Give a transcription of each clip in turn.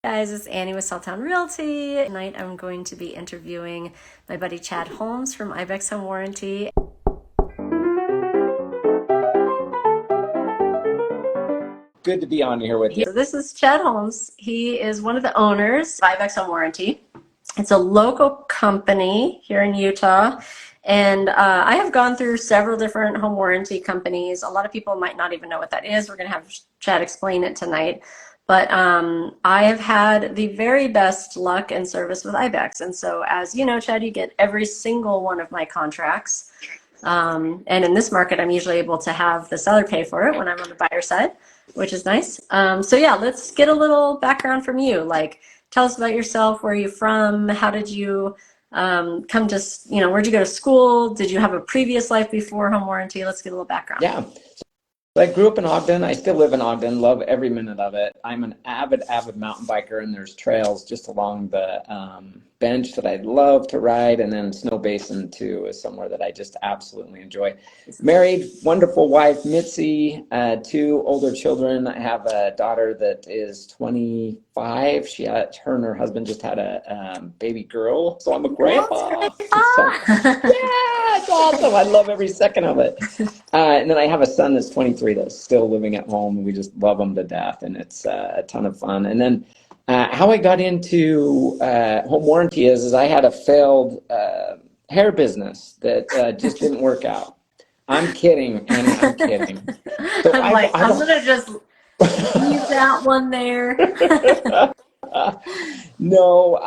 Guys, it's Annie with Southtown Realty. Tonight I'm going to be interviewing my buddy Chad Holmes from Ibex Home Warranty. Good to be on here with you. So this is Chad Holmes. He is one of the owners of Ibex Home Warranty. It's a local company here in Utah. And I have gone through several different home warranty companies. A lot of people might not even know what that is. We're going to have Chad explain it tonight. But I have had the very best luck and service with Ibex. And so, as you know, Chad, you get every single one of my contracts. And in this market, I'm usually able to have the seller pay for it when I'm on the buyer side, which is nice. So yeah, let's get a little background from you. Like, tell us about yourself. Where are you from? How did you come to, where'd you go to school? Did you have a previous life before home warranty? Let's get a little background. Yeah. So I grew up in Ogden. I still live in Ogden. Love every minute of it. I'm an avid mountain biker, and there's trails just along the bench that I'd love to ride. And then Snow Basin, too, is somewhere that I just absolutely enjoy. Married, wonderful wife, Mitzi, 2 older children. I have a daughter that is 25. Her and her husband just had a baby girl. So I'm a grandpa. So, yeah, it's awesome. I love every second of it. And then I have a son that's 23 that's still living at home, and we just love him to death, and it's a ton of fun. And then how I got into home warranty is I had a failed hair business that just didn't work out. I'm kidding, and I'm kidding. So I'm going to just leave that one there. No,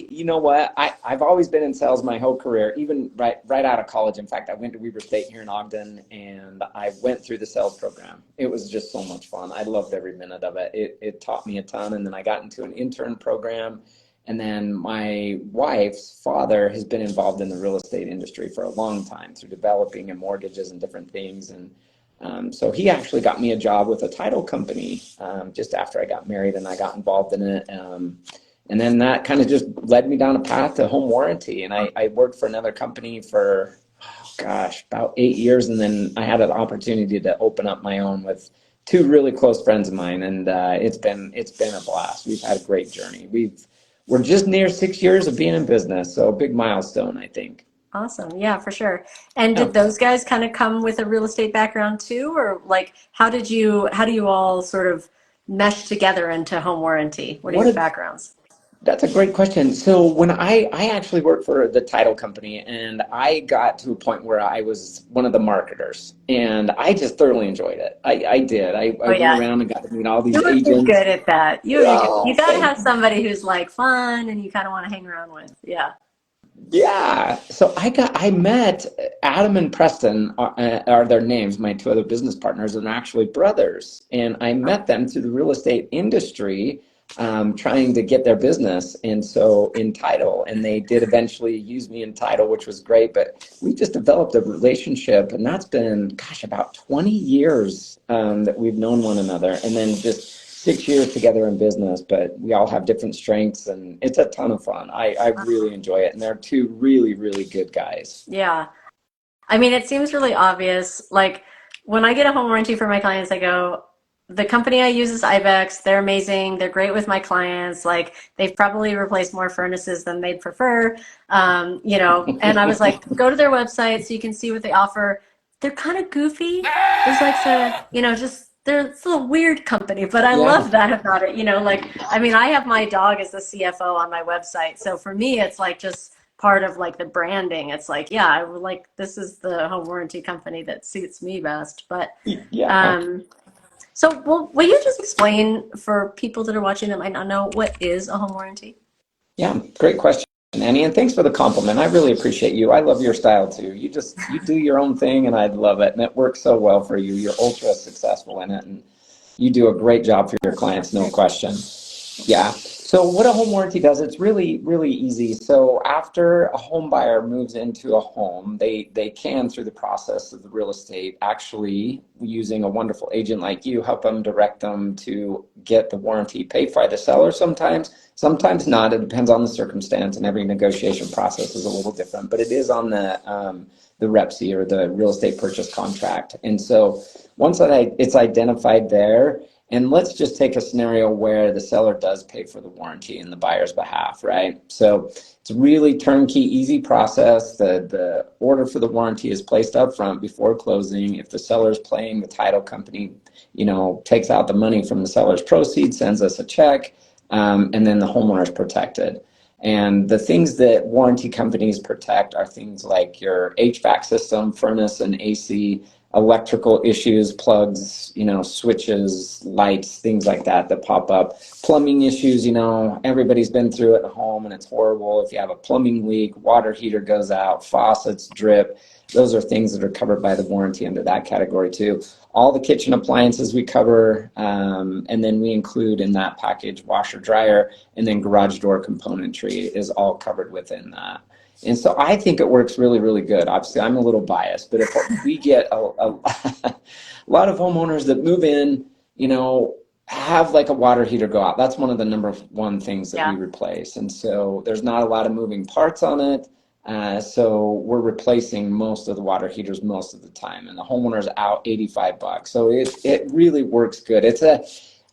you know what? I've always been in sales my whole career, even right out of college. In fact, I went to Weber State here in Ogden, and I went through the sales program. It was just so much fun. I loved every minute of it. It taught me a ton. And then I got into an intern program. And then my wife's father has been involved in the real estate industry for a long time through developing and mortgages and different things. And so he actually got me a job with a title company just after I got married, and I got involved in it. And then that kind of just led me down a path to home warranty. And I worked for another company for, about 8 years. And then I had an opportunity to open up my own with 2 really close friends of mine. And it's been a blast. We've had a great journey. We're just near 6 years of being in business. So a big milestone, I think. Awesome. Yeah, for sure. And did those guys kind of come with a real estate background too? Or like, how do you all sort of mesh together into home warranty? What are your backgrounds? That's a great question. So when I actually worked for the title company, and I got to a point where I was one of the marketers, and I just thoroughly enjoyed it. I did. I went around and got to meet all these agents. You would be good at that. You got to have somebody who's like fun and you kind of want to hang around with. Yeah. Yeah. So I met Adam and Preston are their names, my 2 other business partners, and they're actually brothers. And I met them through the real estate industry, trying to get their business. And so in title, and they did eventually use me in title, which was great, but we just developed a relationship, and that's been, about 20 years that we've known one another, and then just 6 years together in business. But we all have different strengths, and it's a ton of fun. I really enjoy it, and they're 2 really, really good guys. Yeah. I mean, it seems really obvious. Like, when I get a home warranty for my clients, I go, the company I use is Ibex. They're amazing. They're great with my clients. Like, they've probably replaced more furnaces than they'd prefer. And I was like, go to their website so you can see what they offer. They're kind of goofy. There's like they're a little weird company, but I love that about it. I have my dog as the CFO on my website. So for me, it's like just part of like the branding. It's like, yeah, I would like, this is the home warranty company that suits me best. But so will you just explain for people that are watching that might not know, what is a home warranty? Yeah, great question, Annie, and thanks for the compliment. I really appreciate you. I love your style too. You do your own thing, and I love it, and it works so well for you. You're ultra successful in it, and you do a great job for your clients, no question. Yeah. So what a home warranty does, it's really, really easy. So after a home buyer moves into a home, they can, through the process of the real estate, actually, using a wonderful agent like you, help them, direct them to get the warranty paid by the seller sometimes not. It depends on the circumstance, and every negotiation process is a little different, but it is on the REPC, or the real estate purchase contract. And so once it's identified there, And let's just take a scenario where the seller does pay for the warranty in the buyer's behalf, right? So it's a really turnkey, easy process. The order for the warranty is placed up front before closing. If the seller's paying, the title company, takes out the money from the seller's proceeds, sends us a check, and then the homeowner is protected. And the things that warranty companies protect are things like your HVAC system, furnace and AC, electrical issues, plugs, switches, lights, things like that pop up. Plumbing issues, everybody's been through it at home and it's horrible. If you have a plumbing leak, water heater goes out, faucets drip, those are things that are covered by the warranty under that category too. All the kitchen appliances we cover, and then we include in that package washer, dryer, and then garage door componentry is all covered within that. And so I think it works really, really good. Obviously, I'm a little biased, but if we get a lot of homeowners that move in, have like a water heater go out. That's one of the number one things that we replace. And so there's not a lot of moving parts on it. So we're replacing most of the water heaters most of the time, and the homeowner's out $85. So it really works good.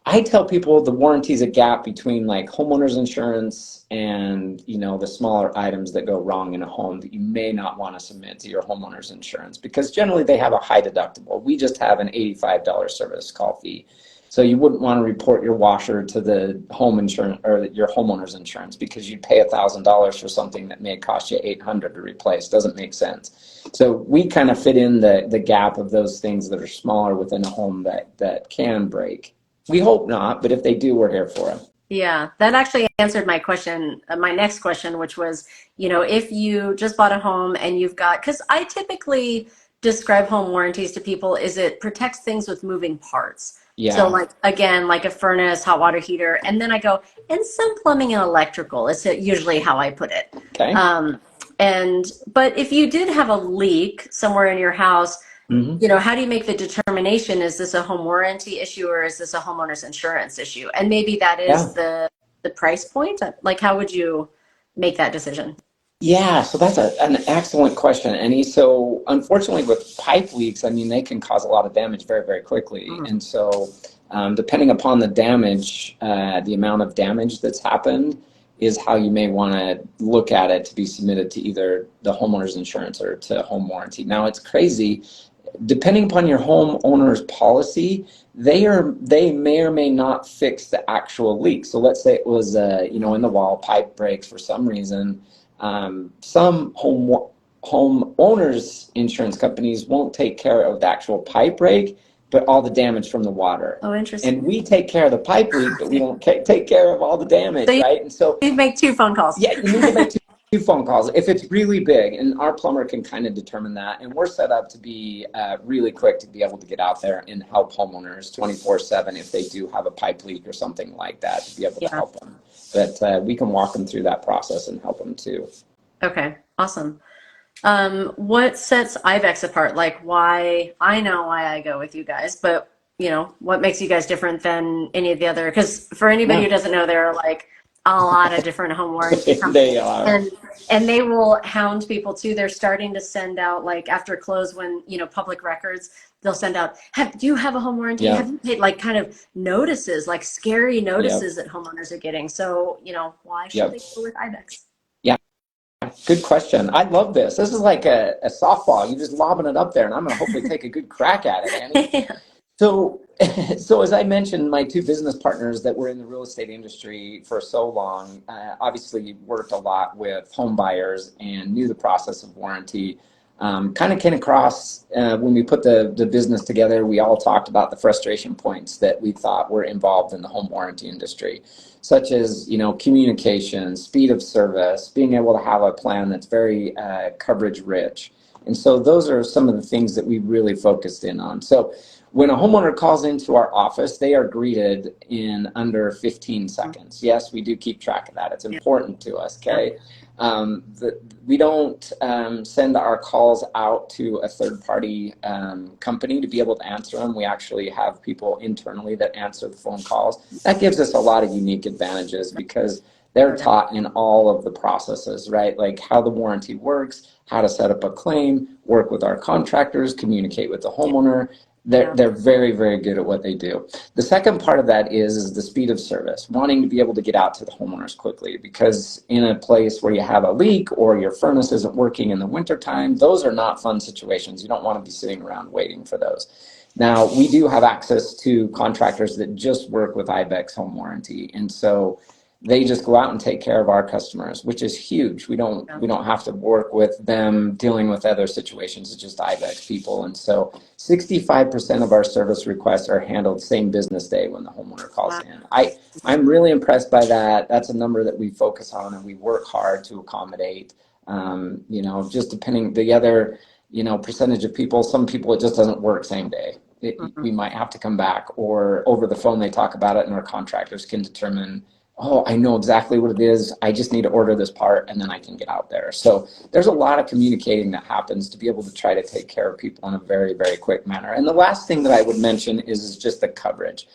I tell people the warranty is a gap between like homeowner's insurance and, the smaller items that go wrong in a home that you may not want to submit to your homeowner's insurance, because generally they have a high deductible. We just have an $85 service call fee. So you wouldn't want to report your washer to the home insurance or your homeowner's insurance, because you'd pay $1,000 for something that may cost you $800 to replace. Doesn't make sense. So we kind of fit in the gap of those things that are smaller within a home that can break. We hope not, but if they do, we're here for them. Yeah, that actually answered my question, my next question, which was, if you just bought a home and you've got, because I typically describe home warranties to people, is it protects things with moving parts. Yeah. So like, again, like a furnace, hot water heater, and then I go, and some plumbing and electrical. It's usually how I put it. Okay. But if you did have a leak somewhere in your house, Mm-hmm. how do you make the determination? Is this a home warranty issue or is this a homeowner's insurance issue? And maybe that is the price point. Like, how would you make that decision? Yeah, so that's an excellent question, Annie. So unfortunately with pipe leaks, they can cause a lot of damage very, very quickly. Mm-hmm. And so depending upon the damage, the amount of damage that's happened is how you may want to look at it to be submitted to either the homeowner's insurance or to home warranty. Now it's crazy. Depending upon your homeowner's policy, they may or may not fix the actual leak. So let's say it was in the wall, pipe breaks for some reason. Some homeowners insurance companies won't take care of the actual pipe break, but all the damage from the water. Oh, interesting. And we take care of the pipe leak, but we don't take care of all the damage, right? And so you make 2 phone calls. Yeah, you need to make two phone calls if it's really big, and our plumber can kind of determine that. And we're set up to be really quick to be able to get out there and help homeowners 24/7 if they do have a pipe leak or something like that, to be able to help them. But we can walk them through that process and help them too. Okay, awesome. What sets Ibex apart? Like, why? I know why I go with you guys, but what makes you guys different than any of the other? Because for anybody who doesn't know, there are like a lot of different home warranty companies. They are. And they will hound people too. They're starting to send out, like after close, when public records, they'll send out, do you have a home warranty? Yeah. Have you paid, like kind of notices, like scary notices that homeowners are getting. So why should they go with Ibex? Good question. I love this. This is like a softball. You're just lobbing it up there, and I'm going to hopefully take a good crack at it, Annie. So as I mentioned, my 2 business partners that were in the real estate industry for so long, obviously worked a lot with home buyers and knew the process of warranty. Kind of came across when we put the business together, we all talked about the frustration points that we thought were involved in the home warranty industry, such as, communication, speed of service, being able to have a plan that's very coverage rich. And so those are some of the things that we really focused in on. So when a homeowner calls into our office, they are greeted in under 15 seconds. Yes, we do keep track of that. It's important to us, okay? We don't send our calls out to a third-party company to be able to answer them. We actually have people internally that answer the phone calls. That gives us a lot of unique advantages because they're taught in all of the processes, right? Like how the warranty works, how to set up a claim, work with our contractors, communicate with the homeowner. They're Yeah. they're very, very good at what they do. The second part of that is the speed of service, wanting to be able to get out to the homeowners quickly, because in a place where you have a leak or your furnace isn't working in the wintertime, those are not fun situations. You don't want to be sitting around waiting for those. Now, we do have access to contractors that just work with Ibex Home Warranty, and so they just go out and take care of our customers, which is huge. Yeah. We don't have to work with them dealing with other situations. It's just Ibex people. And so 65% of our service requests are handled same business day when the homeowner calls Wow. in. I'm really impressed by that. That's a number that we focus on and we work hard to accommodate. Just depending the other, percentage of people, some people it just doesn't work same day. We might have to come back, or over the phone they talk about it and our contractors can determine, oh, I know exactly what it is. I just need to order this part and then I can get out there. So there's a lot of communicating that happens to be able to try to take care of people in a very, very quick manner. And the last thing that I would mention is just the coverage.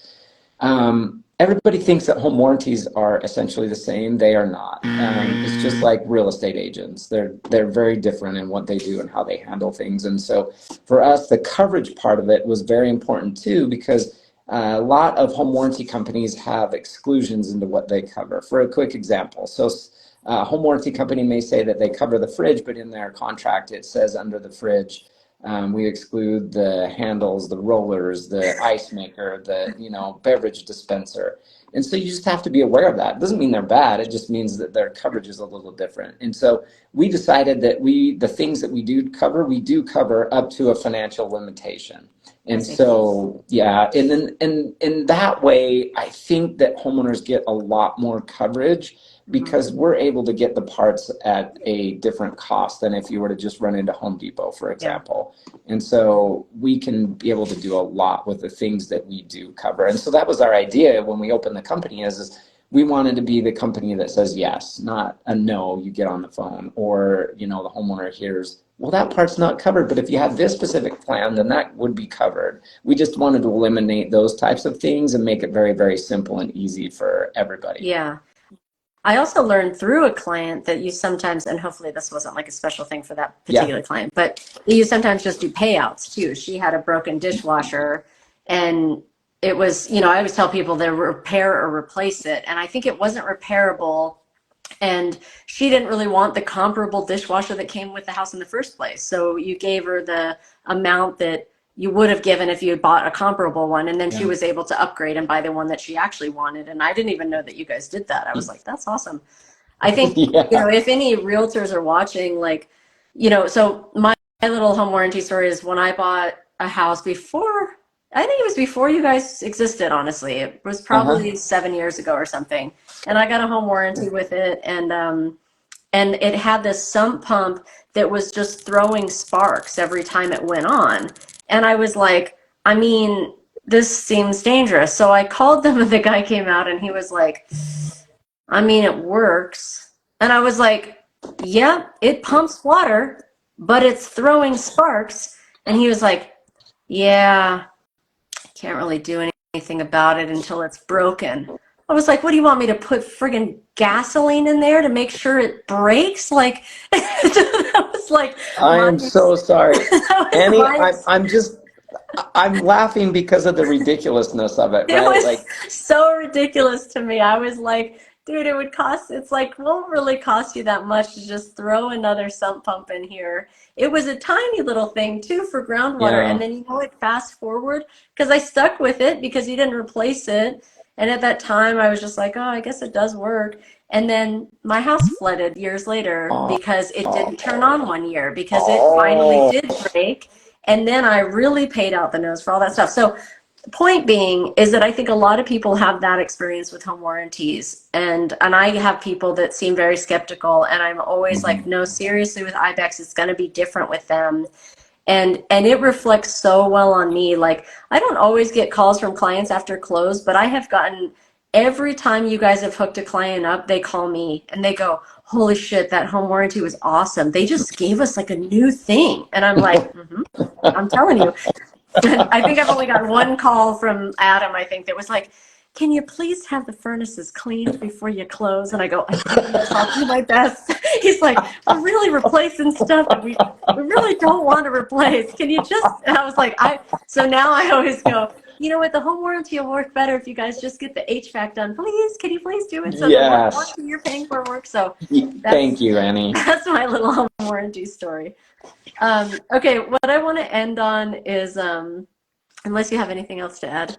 Everybody thinks that home warranties are essentially the same. They are not. It's just like real estate agents. They're very different in what they do and how they handle things. And so for us, the coverage part of it was very important too, because a lot of home warranty companies have exclusions into what they cover. For a quick example, so a home warranty company may say that they cover the fridge, but in their contract it says under the fridge, we exclude the handles, the rollers, the ice maker, the beverage dispenser. And so you just have to be aware of that. It doesn't mean they're bad. It just means that their coverage is a little different. And so we decided that the things that we do cover up to a financial limitation. And so, yeah, and then in that way, I think that homeowners get a lot more coverage because we're able to get the parts at a different cost than if you were to just run into Home Depot, for example. Yeah. And so we can be able to do a lot with the things that we do cover. And so that was our idea when we opened the company is we wanted to be the company that says yes, not a no, you get on the phone, or, the homeowner hears, well, that part's not covered, but if you have this specific plan, then that would be covered. We just wanted to eliminate those types of things and make it very, very simple and easy for everybody. Yeah. I also learned through a client that you sometimes, and hopefully this wasn't like a special thing for that particular client, but you sometimes just do payouts too. She had a broken dishwasher and it was, I always tell people to repair or replace it. And I think it wasn't repairable. And she didn't really want the comparable dishwasher that came with the house in the first place. So you gave her the amount that you would have given if you had bought a comparable one. And then she was able to upgrade and buy the one that she actually wanted. And I didn't even know that you guys did that. I was like, that's awesome. I think, if any realtors are watching, so my little home warranty story is when I bought a house before, I think it was before you guys existed, honestly. It was probably 7 years ago or something. And I got a home warranty with it. And it had this sump pump that was just throwing sparks every time it went on. And I was like, this seems dangerous. So I called them and the guy came out and he was like, it works. And I was like, yeah, it pumps water, but it's throwing sparks. And he was like, yeah, can't really do anything about it until it's broken. I was like, what do you want me to put friggin' gasoline in there to make sure it breaks? Like, that was like, I am so sorry. Annie, I'm laughing because of the ridiculousness of it, right? It was so ridiculous to me. I was like, dude, it's like, won't really cost you that much to just throw another sump pump in here. It was a tiny little thing too for groundwater. And then, fast forward, because I stuck with it because you didn't replace it. And at that time I was just like, oh, I guess it does work. And then my house flooded years later because it didn't turn on one year because it finally did break. And then I really paid out the nose for all that stuff. So point being is that I think a lot of people have that experience with home warranties. And I have people that seem very skeptical. And I'm always like, no, seriously, with Ibex, it's going to be different with them. And it reflects so well on me. Like, I don't always get calls from clients after close, but I have gotten, every time you guys have hooked a client up, they call me and they go, holy shit, that home warranty was awesome. They just gave us like a new thing. And I'm like, I'm telling you. I think I've only got one call from Adam, I think, that was like, can you please have the furnaces cleaned before you close? And I go, I'll do my best. He's like, we're really replacing stuff that we really don't want to replace. Can you just, and I was like, so now I always go, you know what, the home warranty will work better if you guys just get the HVAC done. Please, can you please do it so the Yes. warranty you're paying for works? So Thank you, Annie. that's my little home warranty story. Okay, what I want to end on is, unless you have anything else to add.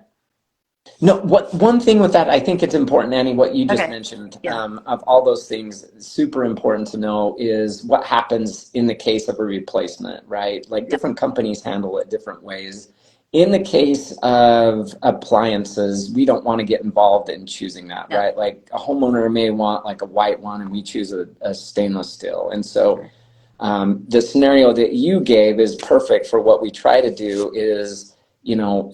No, one thing with that, I think it's important, Annie, what you just mentioned, of all those things, super important to know is what happens in the case of a replacement, right? Like different companies handle it different ways. In the case of appliances, we don't want to get involved in choosing that, right? Like a homeowner may want like a white one and we choose a stainless steel. And so the scenario that you gave is perfect for what we try to do is,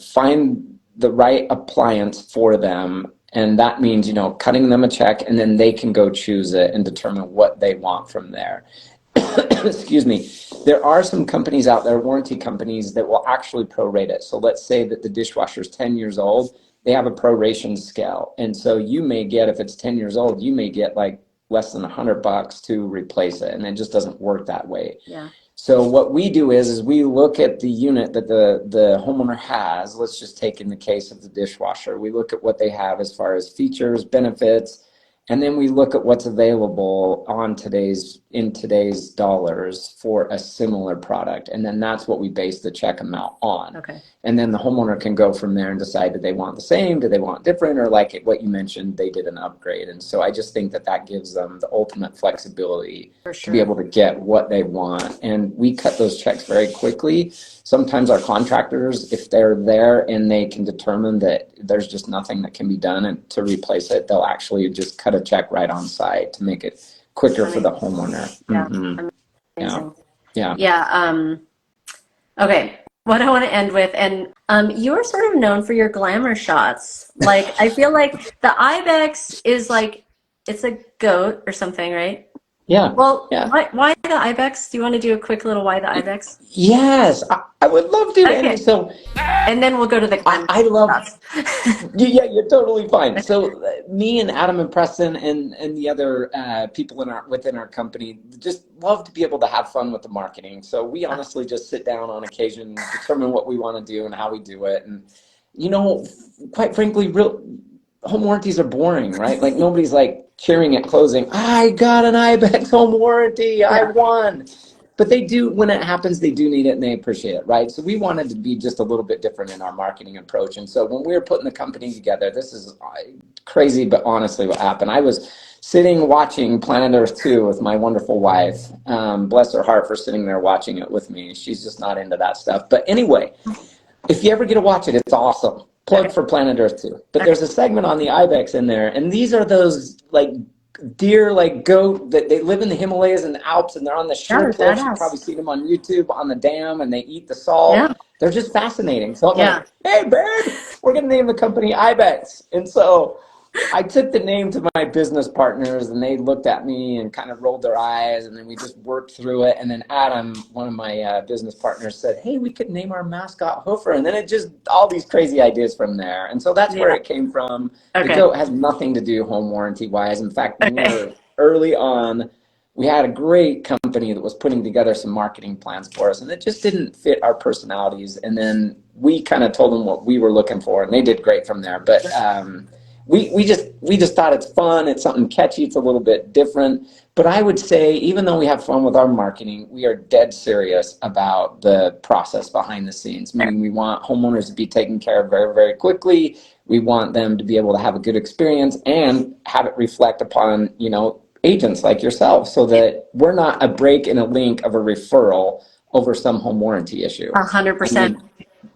find the right appliance for them. And that means, cutting them a check and then they can go choose it and determine what they want from there. Excuse me. There are some companies out there, warranty companies, that will actually prorate it. So let's say that the dishwasher is 10 years old. They have a proration scale. And so you may get, if it's 10 years old, you may get like less than $100 to replace it. And it just doesn't work that way. Yeah. So what we do is we look at the unit that the homeowner has. Let's just take in the case of the dishwasher. We look at what they have as far as features, benefits, and then we look at what's available in today's dollars for a similar product. And then that's what we base the check amount on. Okay. And then the homeowner can go from there and decide, do they want the same? Do they want different? Or like what you mentioned, they did an upgrade. And so I just think that gives them the ultimate flexibility to be able to get what they want. And we cut those checks very quickly. Sometimes our contractors, if they're there and they can determine that there's just nothing that can be done and to replace it, they'll actually just cut a check right on site to make it quicker for the homeowner. Yeah. Mm-hmm. Amazing. Yeah. Yeah. Okay. What I want to end with, and you are sort of known for your glamour shots. Like, I feel like the Ibex is like, it's a goat or something, right? Yeah. Well, yeah. Why the Ibex? Do you want to do a quick little why the Ibex? Yes, I would love to. Okay. And so, and then we'll go to the glamour I love. shots. Yeah, you're totally fine. So me and Adam and Preston and the other people within our company just love to be able to have fun with the marketing. So we honestly just sit down on occasion, determine what we want to do and how we do it. And, quite frankly, home warranties are boring, right? Like nobody's like cheering at closing, I got an Ibex home warranty, I won. But they do, when it happens, they do need it and they appreciate it, right? So we wanted to be just a little bit different in our marketing approach. And so when we were putting the company together, this is crazy, but honestly what happened. I was sitting watching Planet Earth 2 with my wonderful wife. Bless her heart for sitting there watching it with me. She's just not into that stuff. But anyway, if you ever get to watch it, it's awesome. Plug for Planet Earth 2. But there's a segment on the Ibex in there, and these are those like deer, like goat, that they live in the Himalayas and the Alps, and they're on the sheer cliffs. You've probably seen them on YouTube on the dam, and they eat the salt. Yeah. They're just fascinating. So I'm like, hey, babe, we're going to name the company Ibex. And so I took the name to my business partners, and they looked at me and kind of rolled their eyes, and then we just worked through it. And then Adam, one of my business partners, said, hey, we could name our mascot Hoofer. And then it just, all these crazy ideas from there. And so that's where it came from. Okay. The goat has nothing to do home warranty-wise. In fact, when we were early on, we had a great company that was putting together some marketing plans for us, and it just didn't fit our personalities. And then we kind of told them what we were looking for, and they did great from there. But we just thought it's fun. It's something catchy. It's a little bit different. But I would say, even though we have fun with our marketing, we are dead serious about the process behind the scenes. Meaning, we want homeowners to be taken care of very, very quickly. We want them to be able to have a good experience and have it reflect upon, agents like yourself, so that we're not a break and a link of a referral over some home warranty issue. 100%.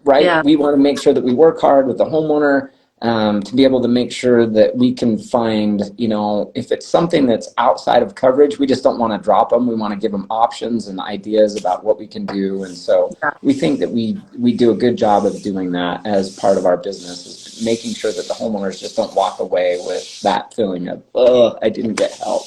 Right? Yeah. We want to make sure that we work hard with the homeowner to be able to make sure that we can find, if it's something that's outside of coverage, we just don't want to drop them. We want to give them options and ideas about what we can do. And so we think that we do a good job of doing that as part of our business, is making sure that the homeowners just don't walk away with that feeling of, oh, I didn't get help.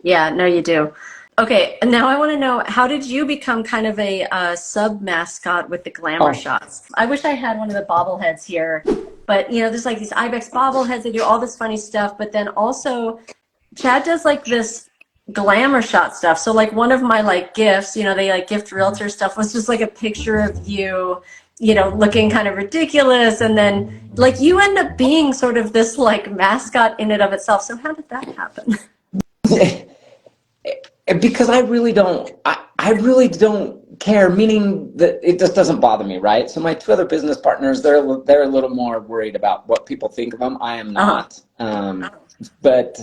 Yeah, no, you do. Okay, and now I want to know, how did you become kind of a sub-mascot with the glamour shots? I wish I had one of the bobbleheads here, But you know, there's like these Ibex bobbleheads. They do all this funny stuff, but then also Chad does like this glamour shot stuff. So like one of my like gifts, you know, they like gift realtor stuff was just like a picture of you, you know, looking kind of ridiculous, and then like you end up being sort of this like mascot in and of itself. So how did that happen? Because I really don't care, meaning that it just doesn't bother me, right? So my two other business partners, they're a little more worried about what people think of them. I am not. But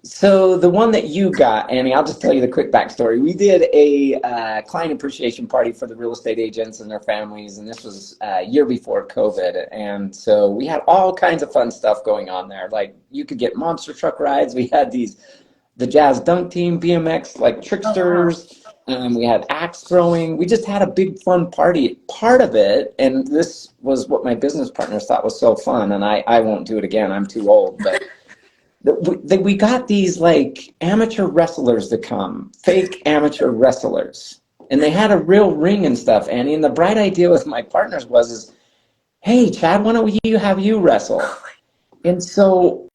so the one that you got, Annie, I'll just tell you the quick backstory. We did a client appreciation party for the real estate agents and their families, and this was a year before COVID. And so we had all kinds of fun stuff going on there. Like you could get monster truck rides. We had the Jazz Dunk Team, BMX, like tricksters. We had axe throwing. We just had a big fun party. Part of it, and this was what my business partners thought was so fun, and I won't do it again. I'm too old, but we got these like amateur wrestlers to come, fake amateur wrestlers, and they had a real ring and stuff, Annie. And the bright idea with my partners is, hey, Chad, why don't we have you wrestle? And so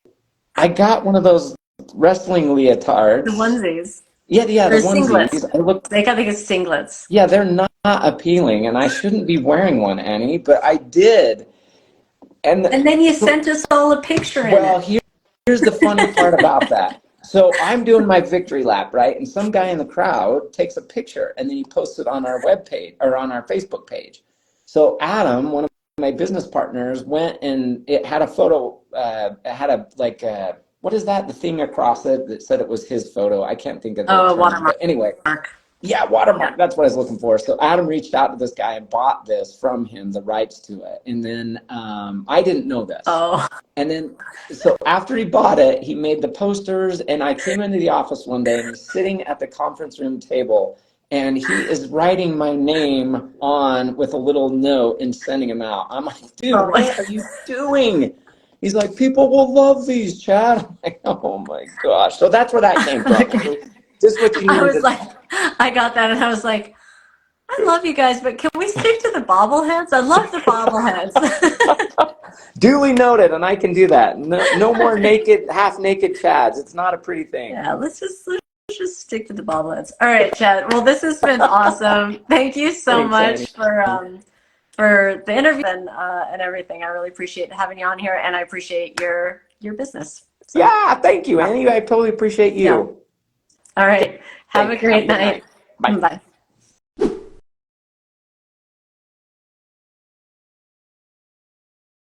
I got one of those wrestling leotards. The onesies. Yeah, They're the onesies. singlets. They got like singlets. Yeah, they're not appealing, and I shouldn't be wearing one, Annie, but I did. And then you sent us all a picture in it. Here's the funny part about that. So I'm doing my victory lap, right? And some guy in the crowd takes a picture, and then he posts it on our webpage or on our Facebook page. So Adam, one of my business partners, went and it had a photo. It had what is that? The thing across it that said it was his photo. I can't think of the term. Watermark. But anyway, yeah, watermark. That's what I was looking for. So Adam reached out to this guy and bought this from him, the rights to it. And then I didn't know this. And then so after he bought it, he made the posters. And I came into the office one day, and he's sitting at the conference room table, and he is writing my name on with a little note and sending them out. I'm like, dude, what are you doing? He's like, people will love these, Chad. I'm like, oh my gosh. So that's where that came from. Okay. Just what you needed. I got that, and I was like, I love you guys, but can we stick to the bobbleheads? I love the bobbleheads. Duly noted, and I can do that. No more naked, half-naked Chads. It's not a pretty thing. Yeah, let's just stick to the bobbleheads. All right, Chad. Well, this has been awesome. Thank you so much for the interview and everything. I really appreciate having you on here, and I appreciate your business. So, yeah, thank you, Annie. I totally appreciate you. Yeah. All right. Have a great night. Bye. Bye.